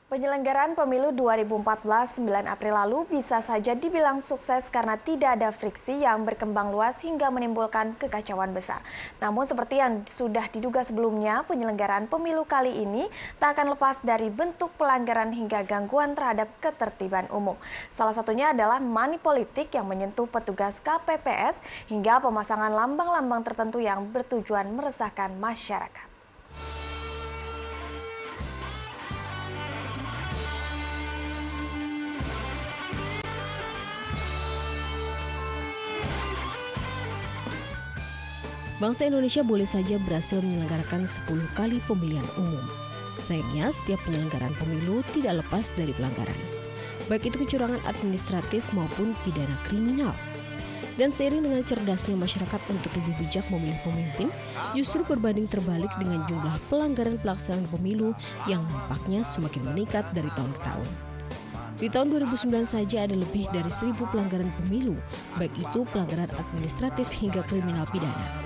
Penyelenggaraan pemilu 2014 9 April lalu bisa saja dibilang sukses karena tidak ada friksi yang berkembang luas hingga menimbulkan kekacauan besar. Namun seperti yang sudah diduga sebelumnya, penyelenggaraan pemilu kali ini tak akan lepas dari bentuk pelanggaran hingga gangguan terhadap ketertiban umum. Salah satunya adalah money politik yang menyentuh petugas KPPS hingga pemasangan lambang-lambang tertentu yang bertujuan meresahkan masyarakat. Bangsa Indonesia boleh saja berhasil menyelenggarakan 10 kali pemilihan umum. Sayangnya, setiap penyelenggaraan pemilu tidak lepas dari pelanggaran, baik itu kecurangan administratif maupun pidana kriminal. Dan seiring dengan cerdasnya masyarakat untuk lebih bijak memilih pemimpin, justru berbanding terbalik dengan jumlah pelanggaran pelaksanaan pemilu yang nampaknya semakin meningkat dari tahun ke tahun. Di tahun 2009 saja ada lebih dari 1.000 pelanggaran pemilu, baik itu pelanggaran administratif hingga kriminal pidana.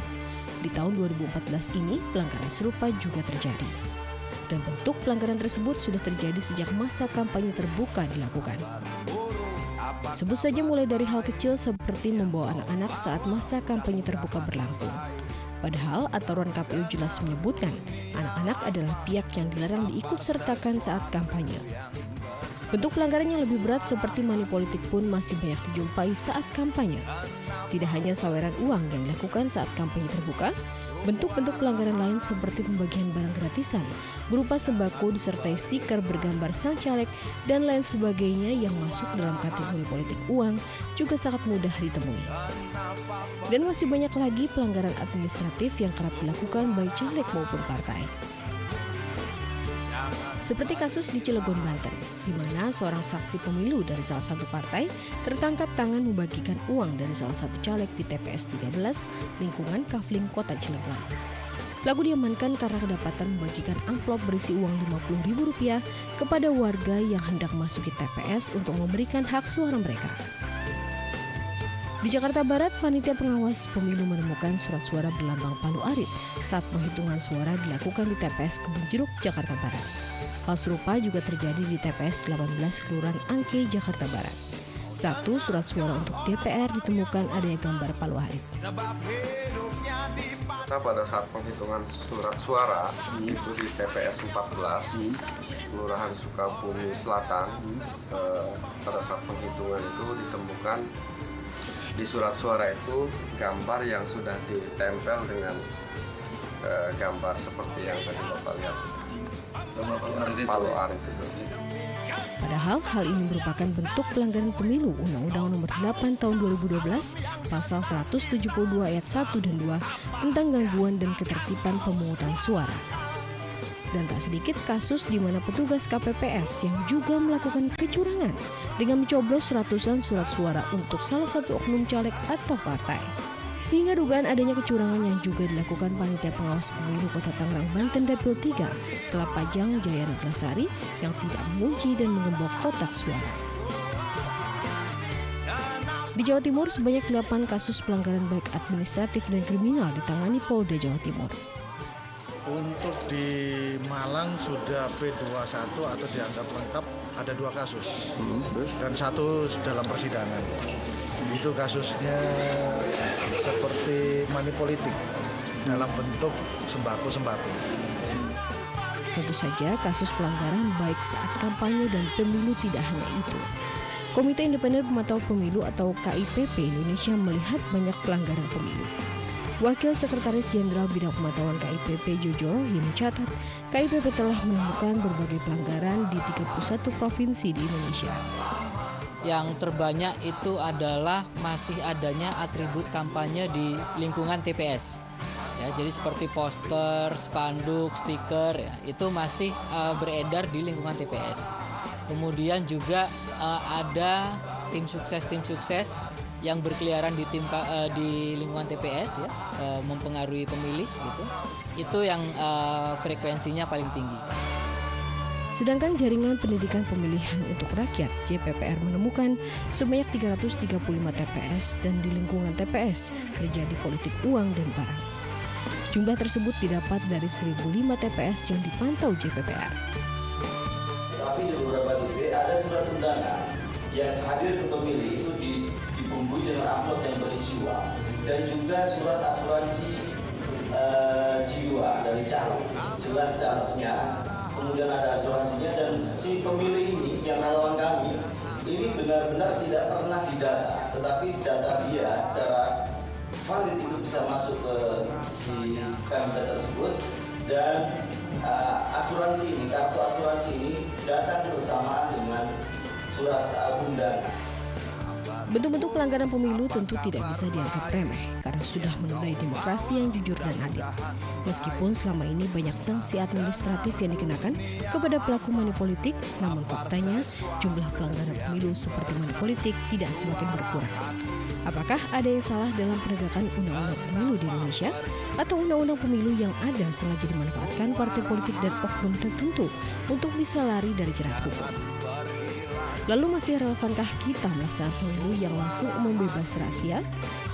Di tahun 2014 ini, pelanggaran serupa juga terjadi. Dan bentuk pelanggaran tersebut sudah terjadi sejak masa kampanye terbuka dilakukan. Sebut saja mulai dari hal kecil seperti membawa anak-anak saat masa kampanye terbuka berlangsung. Padahal aturan KPU jelas menyebutkan anak-anak adalah pihak yang dilarang diikutsertakan saat kampanye. Bentuk pelanggaran yang lebih berat seperti money politik pun masih banyak dijumpai saat kampanye. Tidak hanya saweran uang yang dilakukan saat kampanye terbuka, bentuk-bentuk pelanggaran lain seperti pembagian barang gratisan berupa sembako disertai stiker bergambar sang caleg dan lain sebagainya yang masuk dalam kategori politik uang juga sangat mudah ditemui. Dan masih banyak lagi pelanggaran administratif yang kerap dilakukan baik caleg maupun partai. Seperti kasus di Cilegon, Banten, di mana seorang saksi pemilu dari salah satu partai tertangkap tangan membagikan uang dari salah satu caleg di TPS 13 lingkungan Kafling Kota Cilegon. Pelaku diamankan karena kedapatan membagikan amplop berisi uang Rp50.000 kepada warga yang hendak masuki TPS untuk memberikan hak suara mereka. Di Jakarta Barat, panitia pengawas pemilu menemukan surat suara berlambang palu arit saat penghitungan suara dilakukan di TPS Kebun Jeruk, Jakarta Barat. Hal serupa juga terjadi di TPS 18 Kelurahan Angke, Jakarta Barat. Satu surat suara untuk DPR ditemukan adanya gambar palu arit. Pada saat penghitungan surat suara itu di TPS 14 Kelurahan Sukabumi Selatan, pada saat penghitungan itu ditemukan di surat suara itu gambar yang sudah ditempel dengan gambar seperti yang tadi Bapak lihat, palu arit itu. Padahal hal ini merupakan bentuk pelanggaran pemilu Undang-Undang Nomor 8 Tahun 2012 Pasal 172 Ayat 1 dan 2 tentang gangguan dan ketertiban pemungutan suara. Dan tak sedikit kasus di mana petugas KPPS yang juga melakukan kecurangan dengan mencoblos ratusan surat suara untuk salah satu oknum caleg atau partai. Hingga dugaan adanya kecurangan yang juga dilakukan panitia pengawas pemilu Kota Tangerang, Banten Dapil 3 setelah Pajang Jaya Naglasari yang tidak mengunci dan mengembok kotak suara. Di Jawa Timur, sebanyak 8 kasus pelanggaran baik administratif dan kriminal ditangani Polda Jawa Timur. Untuk di Malang sudah P21 atau dianggap lengkap ada 2 kasus dan 1 dalam persidangan. Itu kasusnya seperti money politik dalam bentuk sembako-sembako. Tentu saja kasus pelanggaran baik saat kampanye dan pemilu tidak hanya itu. Komite Independen Pemantau Pemilu atau KIPP Indonesia melihat banyak pelanggaran pemilu. Wakil Sekretaris Jenderal Bidang Pemantauan KIPP Jojo Rohim mencatat, KIPP telah menemukan berbagai pelanggaran di 31 provinsi di Indonesia. Yang terbanyak itu adalah masih adanya atribut kampanye di lingkungan TPS. Ya, jadi seperti poster, spanduk, stiker, ya, itu masih beredar di lingkungan TPS. Kemudian juga ada tim sukses yang berkeliaran di lingkungan TPS, ya, mempengaruhi pemilih, gitu. Itu yang frekuensinya paling tinggi. Sedangkan Jaringan Pendidikan Pemilihan untuk Rakyat JPPR menemukan sebanyak 335 TPS dan di lingkungan TPS terjadi politik uang dan barang. Jumlah tersebut didapat dari 1.005 TPS yang dipantau JPPR. Tapi di beberapa titik ada surat undangan yang hadir ke pemilih itu dibumbui dengan amplop yang berisi uang dan juga surat asuransi jiwa dari calon, jelas calonnya, kemudian ada asuransinya, dan si pemilih ini yang relawan kami ini benar-benar tidak pernah didata, tetapi data dia secara valid itu bisa masuk ke si Pemda tersebut, dan asuransi ini, kartu asuransi ini datang bersamaan dengan surat undangan. Bentuk-bentuk pelanggaran pemilu tentu tidak bisa dianggap remeh karena sudah menodai demokrasi yang jujur dan adil. Meskipun selama ini banyak sanksi administratif yang dikenakan kepada pelaku money politik, namun faktanya jumlah pelanggaran pemilu seperti money politik tidak semakin berkurang. Apakah ada yang salah dalam penegakan undang-undang pemilu di Indonesia? Atau undang-undang pemilu yang ada sengaja dimanfaatkan partai politik dan oknum tertentu untuk bisa lari dari jerat hukum? Lalu masih relevankah kita melaksanakan pemilu yang langsung umum bebas rahasia?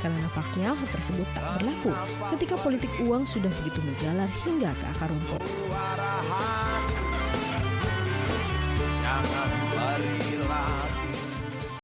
Karena nampaknya hal tersebut tak berlaku ketika politik uang sudah begitu menjalar hingga ke akar rumput.